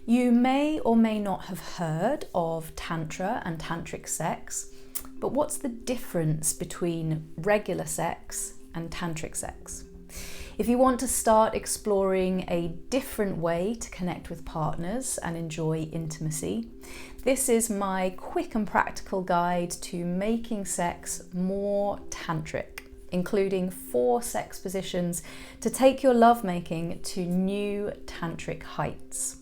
You may or may not have heard of Tantra and Tantric sex, but what's the difference between regular sex and Tantric sex? If you want to start exploring a different way to connect with partners and enjoy intimacy, this is my quick and practical guide to making sex more tantric, including 4 sex positions to take your lovemaking to new tantric heights.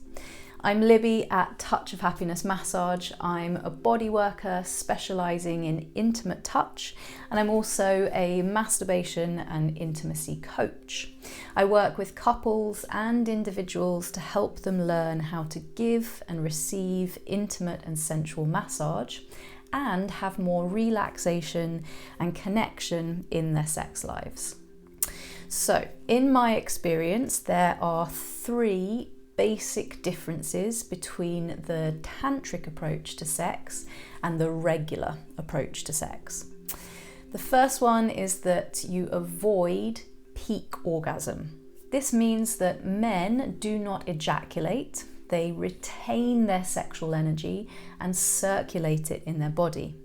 I'm Libby at Touch of Happiness Massage. I'm a body worker specialising in intimate touch, and I'm also a masturbation and intimacy coach. I work with couples and individuals to help them learn how to give and receive intimate and sensual massage and have more relaxation and connection in their sex lives. So, in my experience, there are 3 basic differences between the tantric approach to sex and the regular approach to sex. The first one is that you avoid peak orgasm. This means that men do not ejaculate, they retain their sexual energy and circulate it in their body.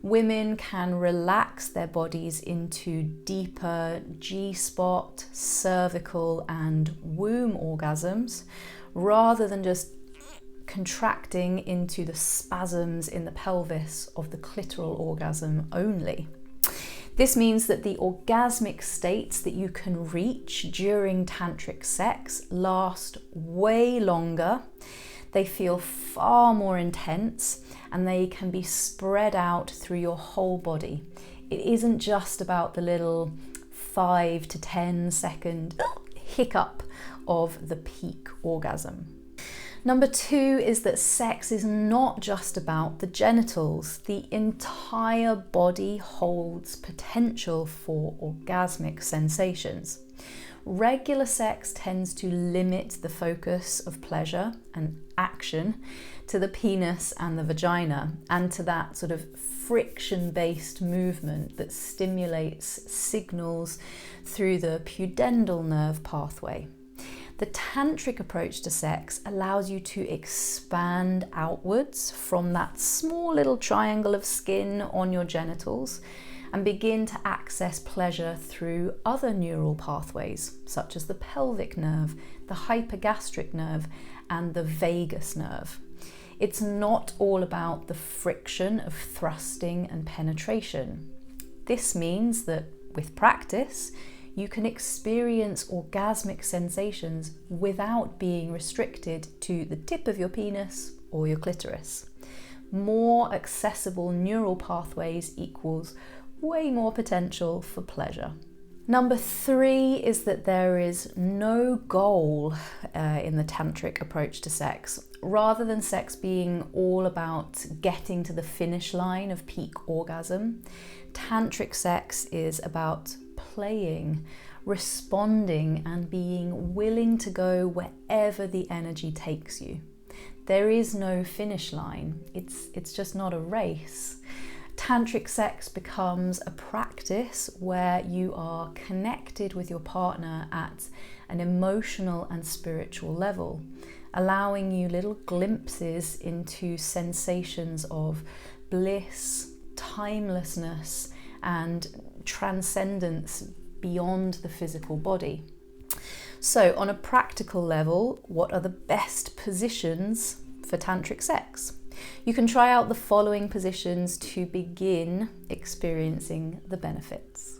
Women can relax their bodies into deeper G-spot, cervical and womb orgasms rather than just contracting into the spasms in the pelvis of the clitoral orgasm only. This means that the orgasmic states that you can reach during tantric sex last way longer. They feel far more intense and they can be spread out through your whole body. It isn't just about the little 5 to 10 second hiccup of the peak orgasm. Number 2 is that sex is not just about the genitals. The entire body holds potential for orgasmic sensations. Regular sex tends to limit the focus of pleasure and action to the penis and the vagina, and to that sort of friction-based movement that stimulates signals through the pudendal nerve pathway. The tantric approach to sex allows you to expand outwards from that small little triangle of skin on your genitals and begin to access pleasure through other neural pathways, such as the pelvic nerve, the hypergastric nerve, and the vagus nerve. It's not all about the friction of thrusting and penetration. This means that with practice, you can experience orgasmic sensations without being restricted to the tip of your penis or your clitoris. More accessible neural pathways equals way more potential for pleasure. Number 3 is that there is no goal in the tantric approach to sex. Rather than sex being all about getting to the finish line of peak orgasm, tantric sex is about playing, responding, and being willing to go wherever the energy takes you. There is no finish line. It's just not a race. Tantric sex becomes a practice where you are connected with your partner at an emotional and spiritual level, allowing you little glimpses into sensations of bliss, timelessness, and transcendence beyond the physical body. So, on a practical level, what are the best positions for tantric sex? You can try out the following positions to begin experiencing the benefits.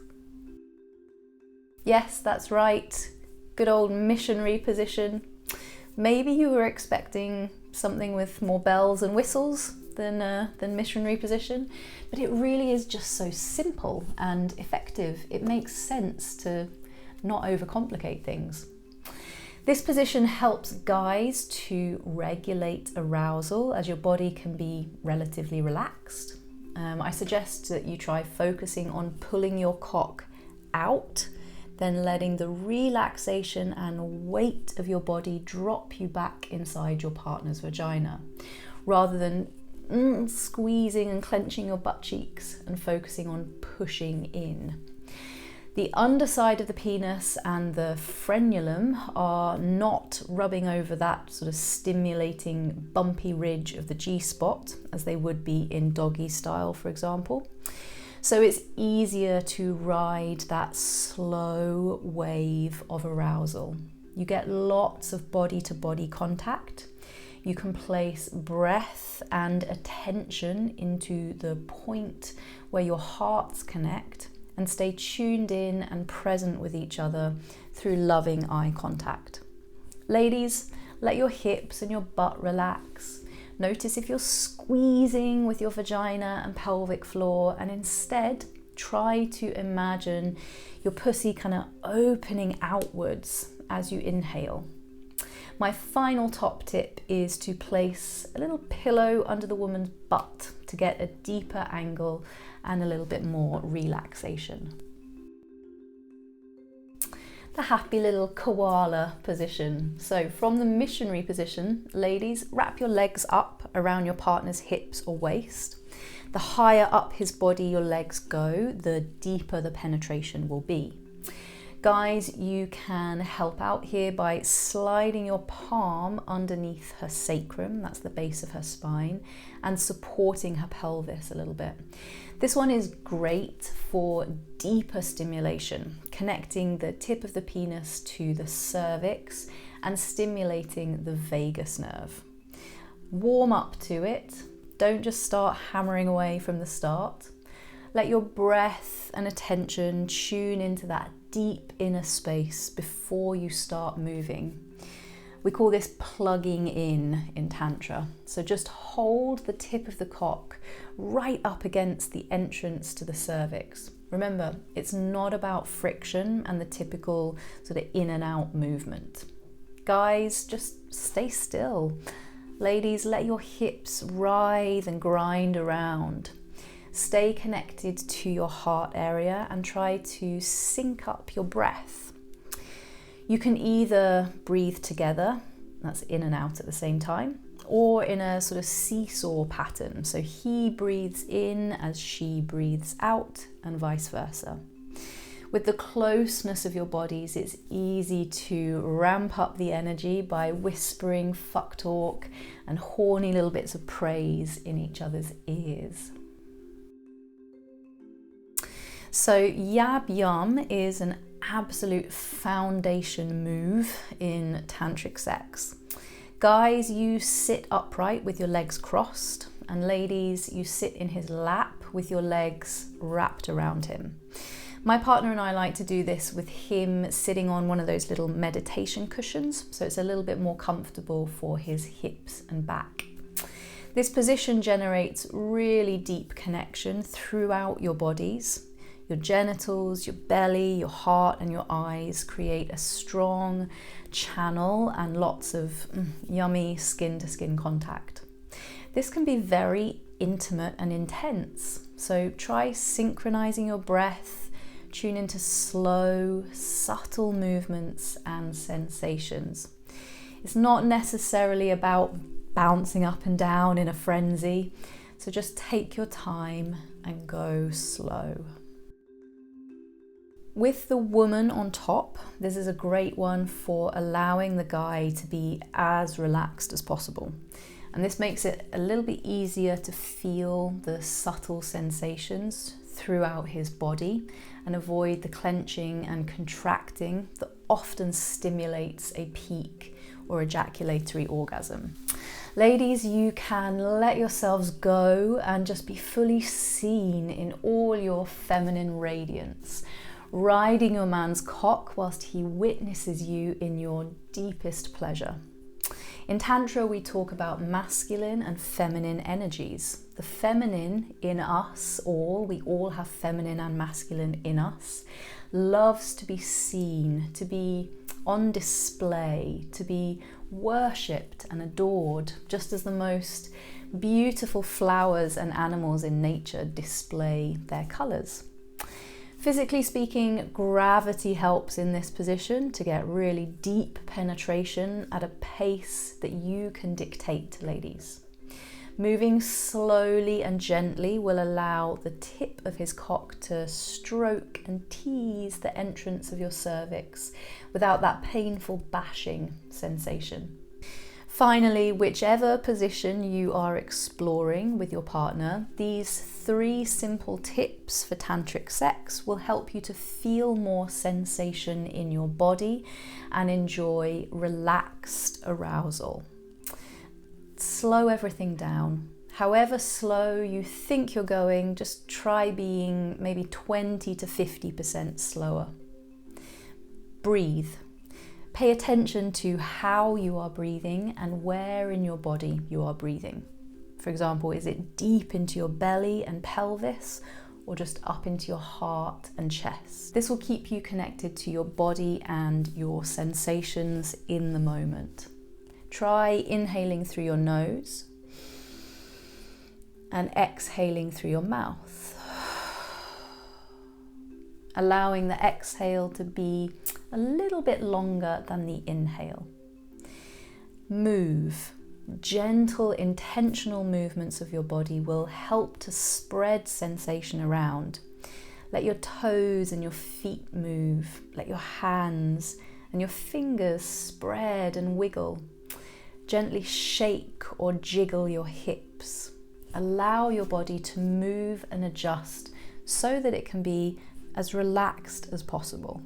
Yes, that's right. Good old missionary position. Maybe you were expecting something with more bells and whistles than missionary position, but it really is just so simple and effective. It makes sense to not overcomplicate things. This position helps guys to regulate arousal as your body can be relatively relaxed. I suggest that you try focusing on pulling your cock out, then letting the relaxation and weight of your body drop you back inside your partner's vagina, rather than squeezing and clenching your butt cheeks and focusing on pushing in. The underside of the penis and the frenulum are not rubbing over that sort of stimulating bumpy ridge of the G-spot as they would be in doggy style, for example. So it's easier to ride that slow wave of arousal. You get lots of body-to-body contact. You can place breath and attention into the point where your hearts connect and stay tuned in and present with each other through loving eye contact. Ladies, let your hips and your butt relax. Notice if you're squeezing with your vagina and pelvic floor, and instead try to imagine your pussy kind of opening outwards as you inhale. My final top tip is to place a little pillow under the woman's butt to get a deeper angle and a little bit more relaxation. The happy little koala position. So from the missionary position, ladies, wrap your legs up around your partner's hips or waist. The higher up his body your legs go, the deeper the penetration will be. Guys, you can help out here by sliding your palm underneath her sacrum, that's the base of her spine, and supporting her pelvis a little bit. This one is great for deeper stimulation, connecting the tip of the penis to the cervix and stimulating the vagus nerve. Warm up to it. Don't just start hammering away from the start. Let your breath and attention tune into that deep inner space before you start moving. We call this plugging in Tantra. So just hold the tip of the cock right up against the entrance to the cervix. Remember, it's not about friction and the typical sort of in and out movement. Guys, just stay still. Ladies, let your hips writhe and grind around. Stay connected to your heart area and try to sync up your breath. You can either breathe together, that's in and out at the same time, or in a sort of seesaw pattern. So he breathes in as she breathes out and vice versa. With the closeness of your bodies, it's easy to ramp up the energy by whispering fuck talk and horny little bits of praise in each other's ears. So Yab Yum is an absolute foundation move in tantric sex. Guys, you sit upright with your legs crossed, and ladies, you sit in his lap with your legs wrapped around him. My partner and I like to do this with him sitting on one of those little meditation cushions, so it's a little bit more comfortable for his hips and back. This position generates really deep connection throughout your bodies. Your genitals, your belly, your heart and your eyes create a strong channel and lots of yummy skin-to-skin contact. This can be very intimate and intense, so try synchronizing your breath, tune into slow, subtle movements and sensations. It's not necessarily about bouncing up and down in a frenzy, so just take your time and go slow. With the woman on top, this is a great one for allowing the guy to be as relaxed as possible. And this makes it a little bit easier to feel the subtle sensations throughout his body and avoid the clenching and contracting that often stimulates a peak or ejaculatory orgasm. Ladies, you can let yourselves go and just be fully seen in all your feminine radiance, riding your man's cock whilst he witnesses you in your deepest pleasure. In Tantra, we talk about masculine and feminine energies. The feminine in us all, we all have feminine and masculine in us, loves to be seen, to be on display, to be worshipped and adored, just as the most beautiful flowers and animals in nature display their colours. Physically speaking, gravity helps in this position to get really deep penetration at a pace that you can dictate to ladies. Moving slowly and gently will allow the tip of his cock to stroke and tease the entrance of your cervix without that painful bashing sensation. Finally, whichever position you are exploring with your partner, these 3 simple tips for tantric sex will help you to feel more sensation in your body and enjoy relaxed arousal. Slow everything down. However slow you think you're going, just try being maybe 20 to 50% slower. Breathe. Pay attention to how you are breathing and where in your body you are breathing. For example, is it deep into your belly and pelvis, or just up into your heart and chest? This will keep you connected to your body and your sensations in the moment. Try inhaling through your nose and exhaling through your mouth. Allowing the exhale to be a little bit longer than the inhale. Move. Gentle, intentional movements of your body will help to spread sensation around. Let your toes and your feet move. Let your hands and your fingers spread and wiggle. Gently shake or jiggle your hips. Allow your body to move and adjust so that it can be as relaxed as possible.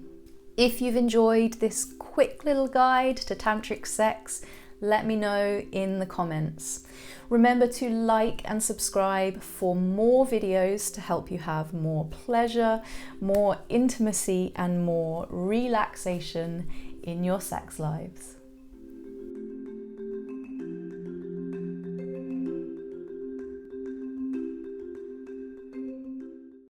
If you've enjoyed this quick little guide to tantric sex, let me know in the comments. Remember to like and subscribe for more videos to help you have more pleasure, more intimacy, and more relaxation in your sex lives.